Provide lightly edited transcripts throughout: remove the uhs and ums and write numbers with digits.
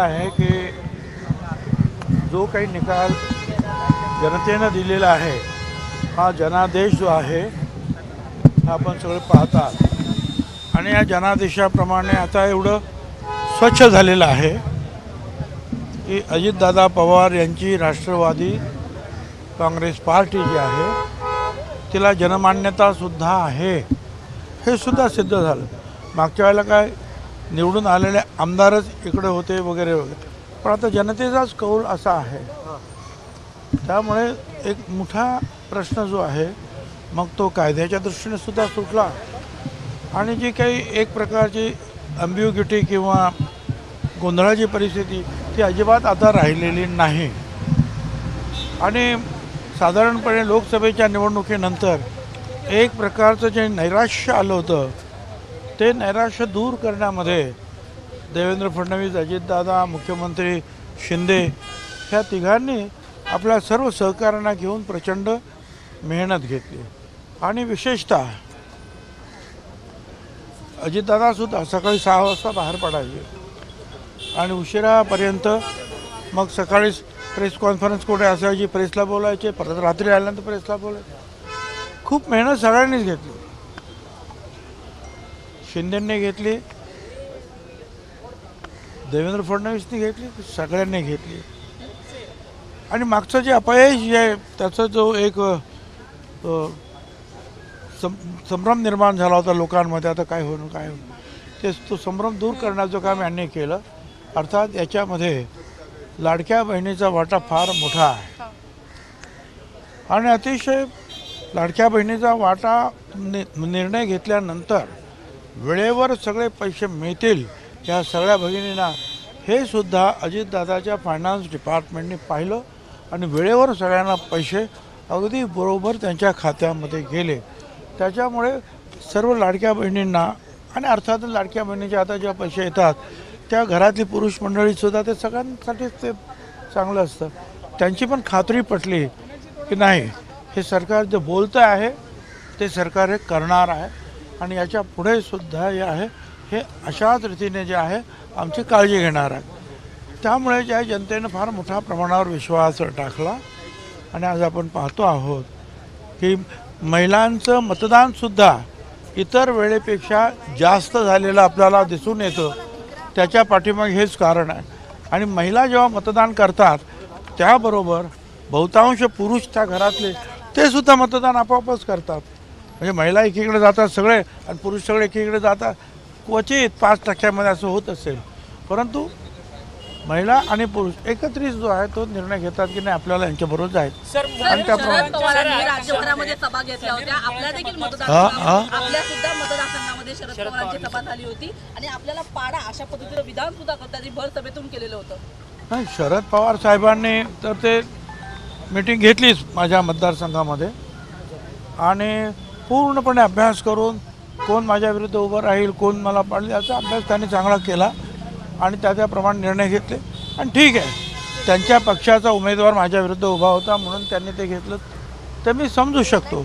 आहे की जो काही निकाल जनतेनं दिलेला आहे हा जनादेश जो आहे हा आपण सगळे पाहतात आणि या जनादेशाप्रमाणे आता एवढं स्वच्छ झालेलं आहे की अजितदादा पवार यांची राष्ट्रवादी काँग्रेस पार्टी जी आहे तिला जनमान्यतासुद्धा आहे हे सुद्धा सिद्ध झालं। मागच्या वेळेला काय निवडून आलेले आमदारच इकडे होते वगैरे वगैरे, पण आता जनतेचाच कौल असा आहे। त्यामुळे एक मोठा प्रश्न जो आहे मग तो कायद्याच्या दृष्टीने सुद्धा सुटला आणि जी काही एक प्रकारची अम्बिग्युटी किंवा गोंधळाची परिस्थिती ती अजिबात आता राहिलेली नाही। आणि साधारणपणे लोकसभेच्या निवडणुकीनंतर एक प्रकारचं जे नैराश्य आलं होतं ते नैराश्य दूर करण्यामध्ये देवेंद्र फडणवीस, अजितदादा, मुख्यमंत्री शिंदे ह्या तिघांनी आपल्या सर्व सहकाऱ्यांना घेऊन प्रचंड मेहनत घेतली आणि विशेषतः अजितदादासुद्धा सकाळी 6 वाजता बाहेर पडायचे आणि उशिरापर्यंत मग सकाळी प्रेस कॉन्फरन्स कुठे असायची, प्रेसला बोलायचे, परत रात्री आल्यानंतर प्रेसला बोलायचे। खूप मेहनत सगळ्यांनीच घेतली, शिंदेंनी घेतली, देवेंद्र फडणवीसनी घेतली, सगळ्यांनी घेतली। आणि मागचं जे अपयश जे आहे त्याचा जो एक संभ्रम निर्माण झाला होता लोकांमध्ये, आता काय होईल काय होईल ते तो संभ्रम दूर करण्याचं काम यांनी केलं। अर्थात याच्यामध्ये लाडक्या बहिणीचा वाटा फार मोठा आहे आणि अतिशय लाडक्या बहिणीचा वाटा निर्णय घेतल्यानंतर वेळेवर सगळे पैसे मिळतील या सगळ्या भगिनींना हे सुद्धा अजितदादाच्या फायनान्स डिपार्टमेंटने पाहिलं आणि वेळेवर सगळ्यांना पैसे अगदी बरोबर त्यांच्या खात्यामध्ये गेले। त्याच्यामुळे सर्व लाडक्या बहिणींना आणि अर्थात लाडक्या बहिणीचे आता ज्या पैसे येतात त्या घरातली पुरुष मंडळीसुद्धा ते सगळ्यांसाठीच ते चांगलं असतं। त्यांची पण खात्री पटली की नाही हे सरकार जे बोलतं आहे ते सरकार हे करणार आहे आणि याच्या पुढे सुद्धा जे आहे हे अशाच रीतीने जे आहे आमची काळजी घेणार आहे। त्यामुळे ज्या जनतेनं फार मोठ्या प्रमाणावर विश्वास टाकला आणि आज आपण पाहतो आहोत की महिलांचं मतदानसुद्धा इतर वेळेपेक्षा जास्त झालेलं आपल्याला दिसून येतं। त्याच्या पाठीमागे हेच कारण आहे आणि महिला जेव्हा मतदान करतात त्याबरोबर बहुतांश पुरुष त्या घरातले ते सुद्धा मतदान आपोआपच करतात। म्हणजे महिला एकीकडे जातात सगळे आणि पुरुष सगळे एकीकडे जातात, क्वचित 5% असं होत असेल, परंतु महिला आणि पुरुष एकत्रित जो आहे तो निर्णय घेतात की नाही आपल्याला यांच्याबरोबर जायचं। आणि त्याप्रमाणे राज्यभरामध्ये सभा घेतल्या होत्या, आपल्या देखील आपल्या सुद्धा मतदारसंघामध्ये शरद पवारांची सभा झाली होती आणि आपल्याला पाडा अशा पद्धतीचं विधान सुद्धा त्यांनी भर सभेतून केलेलं होतं। नाही, शरद पवार साहेबांनी तर ते मीटिंग घेतलीच माझ्या मतदारसंघामध्ये आणि पूर्णपणे अभ्यास करून कोण माझ्या विरुद्ध उभं राहील, कोण मला पाडले याचा अभ्यास त्यांनी चांगला केला आणि त्याप्रमाणे निर्णय घेतले। आणि ठीक आहे, त्यांच्या पक्षाचा उमेदवार माझ्या विरुद्ध उभा होता म्हणून त्यांनी ते घेतलं ते मी समजू शकतो।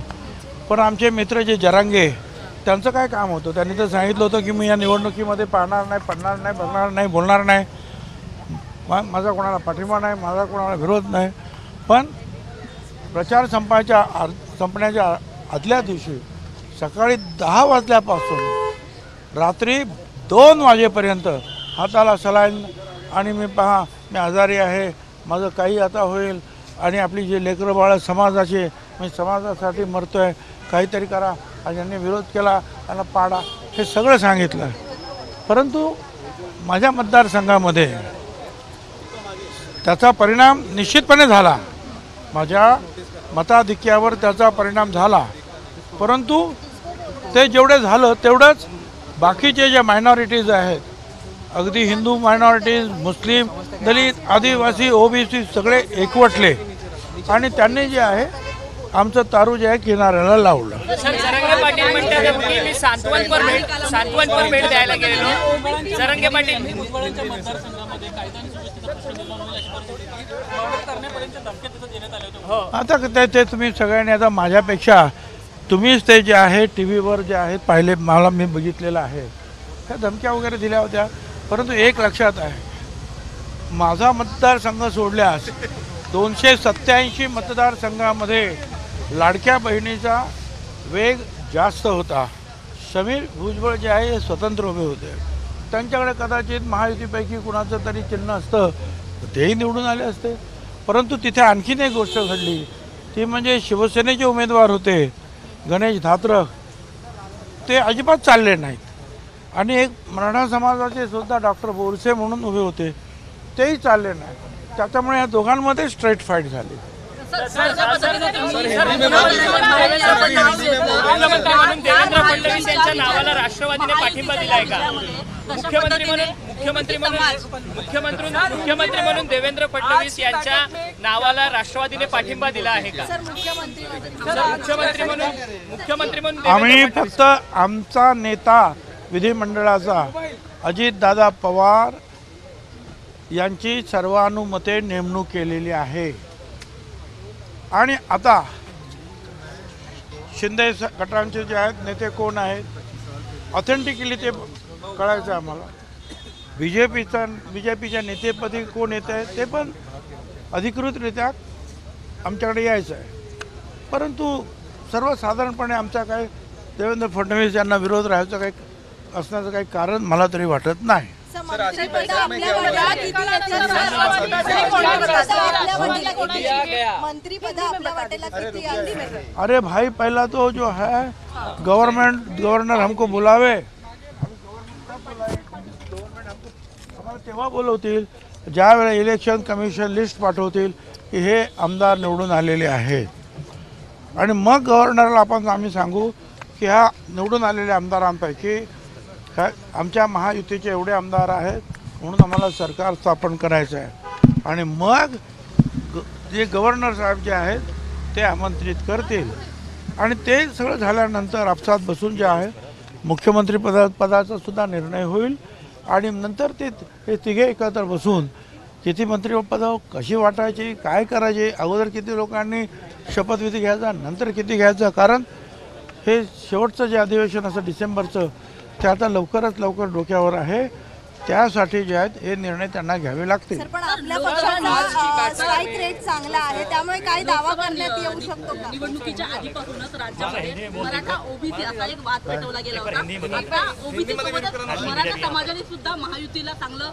पण आमचे मित्र जे जरांगे त्यांचं काय काम होतं, त्यांनी तर सांगितलं होतं की मी या निवडणुकीमध्ये पाहणार नाही, पडणार नाही, बघणार नाही, बोलणार नाही, माझा कोणाला पाठिंबा नाही, माझा कोणाला विरोध नाही। पण प्रचार संपण्याच्या आदल्या दिवशी सकाळी 10 वाजल्यापासून रात्री 2 वाजेपर्यंत हाताला सलाईन आणि मी आजारी आहे, माझं काही आता होईल आणि आपली जे लेकरं बाळं समाजाचे मी समाजासाठी मरतो आहे, काहीतरी करा आणि यांनी विरोध केला त्यांना पाडा हे सगळं सांगितलं। परंतु माझ्या मतदारसंघामध्ये त्याचा परिणाम निश्चितपणे झाला, माझ्या मताधिक्यावर त्याचा परिणाम झाला। परंतु ते जेवढे झालं तेवढंच बाकीचे जे मायनॉरिटीज आहेत, अगदी हिंदू मायनॉरिटीज, मुस्लिम, दलित, आदिवासी, ओबीसी सगळे एकवटले आणि त्यांनी जे आहे आमचं तारू जे आहे किनाऱ्याला लावलं। जरांगे पाटील म्हणतात की मी सांत्वनपर भेट द्यायला गेलेलो। जरांगे पाटील आता ते तुम्ही सगळ्यांनी आता माझ्यापेक्षा तुम्हीच ते जे आहे टी व्हीवर जे आहेत पाहिले, मला मी बघितलेलं आहे, त्या धमक्या वगैरे दिल्या होत्या। परंतु एक लक्षात आहे माझा मतदारसंघ सोडल्यास 287 मतदारसंघामध्ये लाडक्या बहिणीचा वेग जास्त होता. समीर भुजबळ जे आहे हे स्वतंत्र उभे होते. त्यांच्याकडे कदाचित महायुतीपैकी कुणाचं तरी चिन्ह असतं तेही निवडून आले असते. परंतु तिथे आणखीन एक गोष्ट घडली, ती म्हणजे शिवसेनेचे उमेदवार होते गणेश धात्रक, ते अजिबात चालले नाहीत. आणि एक मराठा समाजाचे सुद्धा डॉक्टर बोरसे म्हणून उभे होते, तेही चालले नाहीत. त्याच्यामुळे या दोघांमध्ये स्ट्रेट फाईट झाली. म्हणून देवेंद्र फडणवीस यांच्या नावाला राष्ट्रवादीने पाठिंबा दिलाय का? मुख्यमंत्री म्हणून देवेंद्र फडणवीस यांच्या नावाला राष्ट्रवादीने पाठिंबा दिला आहे का? मुख्यमंत्री म्हणून आम्ही फक्त आमचा नेता विधिमंडळाचा अजितदादा पवार यांची सर्वानुमते नेमणूक केलेली आहे. आणि आता शिंदे गटांचे जे आहेत नेते कोण आहेत ऑथेंटिकली ते कळायचं आम्हाला. बीजेपीच्या नेतेपदी कोण येत आहे ते पण अधिकृतरित्या आमच्याकडे यायचं आहे. परंतु सर्वसाधारणपणे आमचा काही देवेंद्र फडणवीस यांना विरोध राहायचं काही असण्याचं काही कारण मला तरी वाटत नाही. अरे भाई, पहला तो जो है गवर्नर हमको बुलावे, आम्हाला तेव्हा बोलवतील ज्या वेळेला इलेक्शन कमिशन लिस्ट पाठवतील की हे आमदार निवडून आलेले आहेत. आणि मग गव्हर्नरला आम्ही सांगू की ह्या निवडून आलेल्या आमदारांपैकी आमच्या महायुतीचे एवढे आमदार आहेत म्हणून आम्हाला सरकार स्थापन करायचं आहे. आणि मग जे गव्हर्नर साहेब जे आहेत ते आमंत्रित करतील. आणि ते सगळं झाल्यानंतर आपसात बसून जे आहे मुख्यमंत्री पदाचा सुद्धा निर्णय होईल. आणि नंतर ते तिघे एकत्र बसून किती मंत्रिपदं कशी वाटायची, काय करायचे, अगोदर किती लोकांनी शपथविधी घ्यायचा, नंतर किती घ्यायचा, कारण हे शेवटचं जे अधिवेशन असं डिसेंबरचं ते आता लवकरात लवकर डोक्यावर आहे. त्यासाठी जे आहेत हे निर्णय त्यांना घ्यावे लागतील. पण आपल्या पक्षाचा स्ट्राईक रेट चांगला आहे, त्यामुळे काही दावा करण्यात येऊ शकतो का? निवडणुकीच्या आधीपासूनच राज्यामध्ये मराठा ओबीसी असा एक वाद पेटवला गेला होता. आता ओबीसी सोबतच मराठा समाजाने सुद्धा महायुतीला चांगलं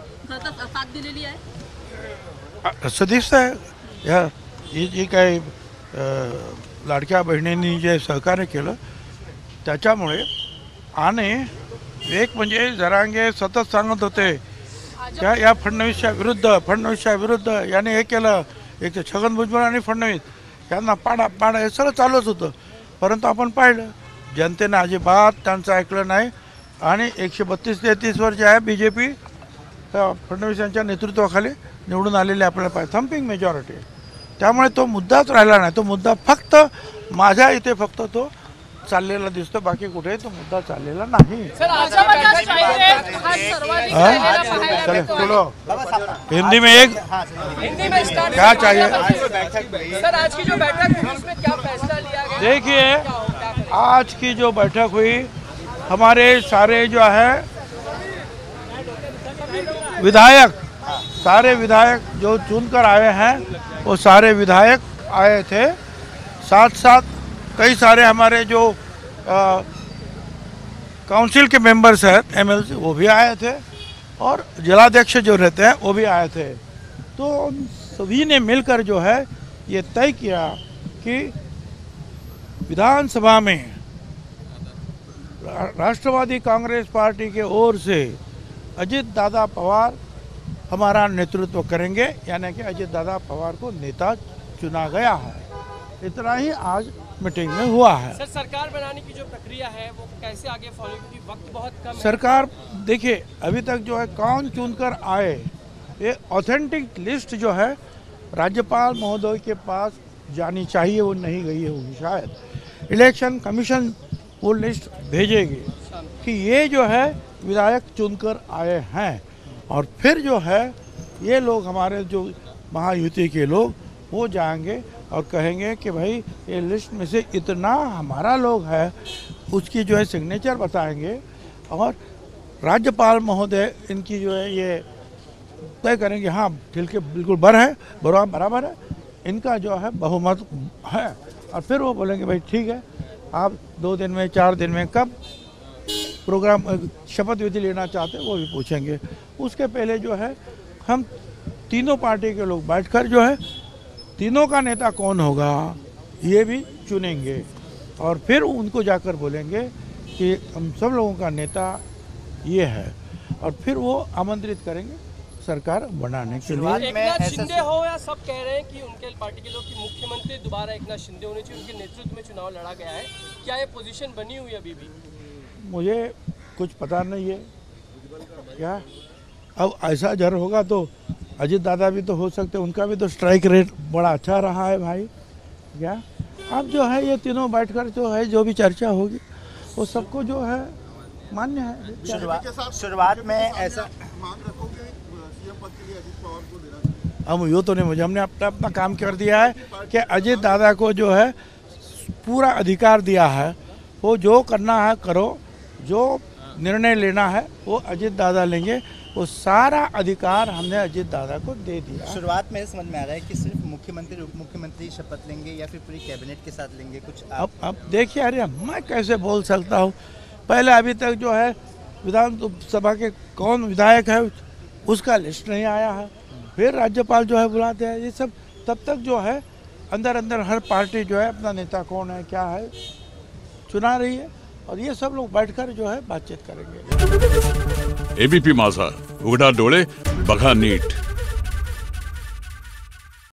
साथ दिलेली आहे असं दिसतंय. जी काही लाडक्या बहिणींनी जे सहकार्य केलं त्याच्यामुळे. आणि एक म्हणजे जरांगे सतत सांगत होते या फडणवीसच्या विरुद्ध याने हे केलं, एक छगन भुजबळ आणि फडणवीस यांना पाडा हे सगळं चालूच होतं. परंतु आपण पाहिलं जनतेने अजिबात त्यांचं ऐकलं नाही. आणि 132-33 वर जे आहे बीजेपी फडणवीस यांच्या नेतृत्वाखाली निवडून आलेले आपल्याला पाहिजे थम्पिंग मेजॉरिटी. त्यामुळे तो मुद्दाच राहिला नाही. तो मुद्दा फक्त माझ्या इथे फक्त तो चाललेला दिसतो, बाकी कुठे तो मुद्दा चाललेला नाही. हिंदी में एक क्या चाहिए सर, आज की जो बैठक हुई उसमें क्या फैसला लिया गया? देखिए, आज की जो बैठक हुई हमारे सारे जो है सारे विधायक जो चुनकर आए हैं वो सारे विधायक आए थे. साथ साथ कई सारे हमारे जो काउंसिल के मेंबर्स हैं एमएलसी वो भी आए थे. और जिलाध्यक्ष जो रहते हैं वो भी आए थे. तो सभी ने मिलकर जो है ये तय किया कि विधानसभा में राष्ट्रवादी कांग्रेस पार्टी के ओर से अजितदादा पवार हमारा नेतृत्व करेंगे. यानी कि अजितदादा पवार को नेता चुना गया है. इतना ही आज मीटिंग में हुआ है. सर, सरकार बनाने की जो प्रक्रिया है वो कैसे आगे फॉलो, क्योंकि वक्त बहुत कम है. सरकार देखिए अभी तक जो है कौन चुनकर आए ये ऑथेंटिक लिस्ट जो है राज्यपाल महोदय के पास जानी चाहिए, वो नहीं गई होगी शायद. इलेक्शन कमीशन वो लिस्ट भेजेगी कि ये जो है विधायक चुनकर आए हैं. और फिर जो है ये लोग हमारे जो महायुति के लोग वो जाएंगे और कहेंगे कि भाई ये लिस्ट में से इतना हमारा लोग है, उसकी जो है सिग्नेचर बताएंगे. और राज्यपाल महोदय इनकी जो है ये तय करेंगे हाँ ठीक है बिल्कुल बराबर है, इनका जो है बहुमत है, और फिर वो बोलेंगे भाई ठीक है आप 2 दिन में 4 दिन में कब प्रोग्राम शपथ विधि लेना चाहते हैं वो भी पूछेंगे। उसके पहले जो है हम तीनों पार्टी के लोग बैठकर जो है तीनों का नेता कौन होगा ये भी चुनेंगे, और फिर उनको जाकर बोलेंगे कि हम सब लोगों का नेता ये है, और फिर वो आमंत्रित करेंगे सरकार बनाने के लिए। एकनाथ शिंदे हो या सब कह रहे हैं कि उनके पार्टी के लोग कि मुख्यमंत्री दोबारा एकनाथ शिंदे होने चाहिए, उनके नेतृत्व में चुनाव लड़ा गया है, क्या ये पोजीशन बनी हुई है अभी भी? मुझे कुछ पता नहीं है क्या, अब ऐसा जर होगा तो अजीत दादा भी तो हो सकते, उनका भी तो स्ट्राइक रेट बड़ा अच्छा रहा है भाई क्या। अब जो है ये तीनों बैठकर जो है जो भी चर्चा होगी वो सबको जो है मान्य है। शुरुआत में ऐसा हम यो तो नहीं, मुझे हमने अपना काम कर दिया है कि अजीत दादा को जो है पूरा अधिकार दिया है, वो जो करना है करो, जो निर्णय लेना है वो अजीत दादा लेंगे, वो सारा अधिकार हमने अजीत दादा को दे दिया। शुरुआत में समझ में आ रहा है कि सिर्फ मुख्यमंत्री उप मुख्यमंत्री शपथ लेंगे या फिर पूरी कैबिनेट के साथ लेंगे कुछ अब देखिए, अरे मैं कैसे बोल सकता हूँ, पहले अभी तक जो है विधानसभा के कौन विधायक है उसका लिस्ट नहीं आया है, फिर राज्यपाल जो है बुलाते हैं, ये सब तब तक जो है अंदर हर पार्टी जो है अपना नेता कौन है क्या है चुना रही है, और ये सब लोग बैठकर जो है बातचीत करेंगे। एबीपी माझा, उघडा डोळे बघा नीट।